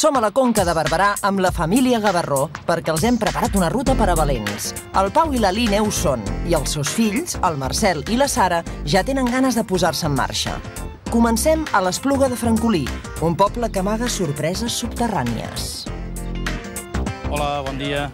Som a la Conca de Barberà amb la família Gavarró perquè els hem preparat una ruta per a valents. El Pau i la Line ho són i els seus fills, el Marcel i la Sara, ja tenen ganes de posar-se en marxa. Comencem a l'Espluga de Francolí, un poble que amaga sorpreses subterrànies. Hola, bon dia.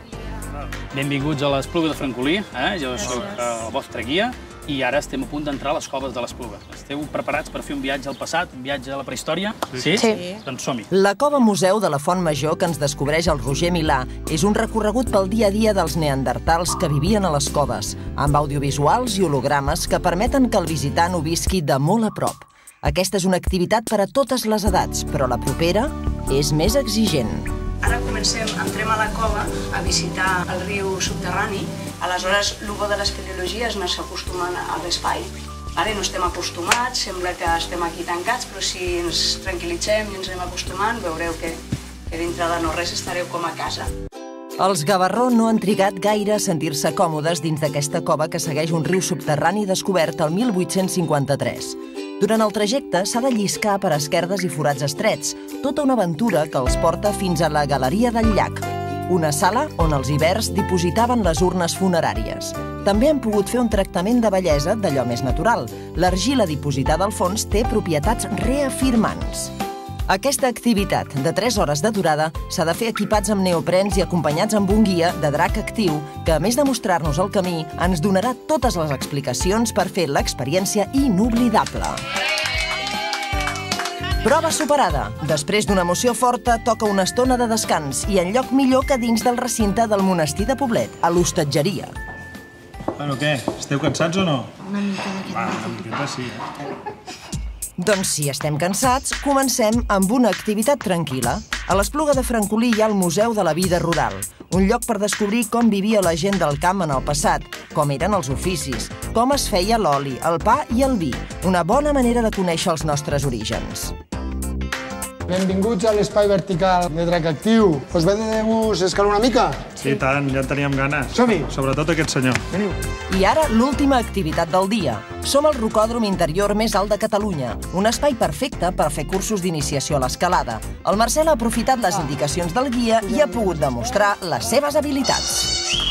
Benvinguts a l'Espluga de Francolí. Jo soc el vostre guia i ara estem a punt d'entrar a les coves de l'Espluga. Esteu preparats per fer un viatge al passat, un viatge a la prehistòria? Sí? Doncs som-hi. La cova museu de la Font Major que ens descobreix el Roger Milà és un recorregut pel dia a dia dels neandertals que vivien a les coves, amb audiovisuals i hologrames que permeten que el visitant ho visqui de molt a prop. Aquesta és una activitat per a totes les edats, però la propera és més exigent. Ara entrem a la cova a visitar el riu subterrani. Aleshores, el bo de l'espeleologia és anar-se acostumant a l'espai. Ara no estem acostumats, sembla que estem aquí tancats, però si ens tranquil·litzem i ens anem acostumant, veureu que dintre de no res estareu com a casa. Els Gavarró no han trigat gaire a sentir-se còmodes dins d'aquesta cova que segueix un riu subterrani descobert el 1853. Durant el trajecte s'ha de lliscar per esquerdes i forats estrets, tota una aventura que els porta fins a la Galeria del Llac, una sala on els ibers dipositaven les urnes funeràries. També han pogut fer un tractament de bellesa d'allò més natural. L'argila dipositada al fons té propietats reafirmants. Aquesta activitat de 3 hores de durada s'ha de fer equipats amb neoprens i acompanyats amb un guia de drac actiu que, a més de mostrar-nos el camí, ens donarà totes les explicacions per fer l'experiència inoblidable. Prova superada. Després d'una emoció forta, toca una estona de descans i en lloc millor que dins del recinte del monestir de Poblet, a l'hostatgeria. Bueno, què? Esteu cansats o no? Una mica d'aquest matí. Una miqueta sí, Doncs si estem cansats, comencem amb una activitat tranquil·la. A l'Espluga de Francolí hi ha el Museu de la Vida Rural, un lloc per descobrir com vivia la gent del camp en el passat, com eren els oficis, com es feia l'oli, el pa i el vi. Una bona manera de conèixer els nostres orígens. Benvinguts a l'espai vertical de drac actiu. Us ve de gust escalar una mica? Sí, tant, ja en teníem ganes. Som-hi! Sobretot aquest senyor. Veniu. I ara l'última activitat del dia. Som al rocòdrom interior més alt de Catalunya, un espai perfecte per fer cursos d'iniciació a l'escalada. El Marcel ha aprofitat les indicacions del guia i ha pogut demostrar les seves habilitats.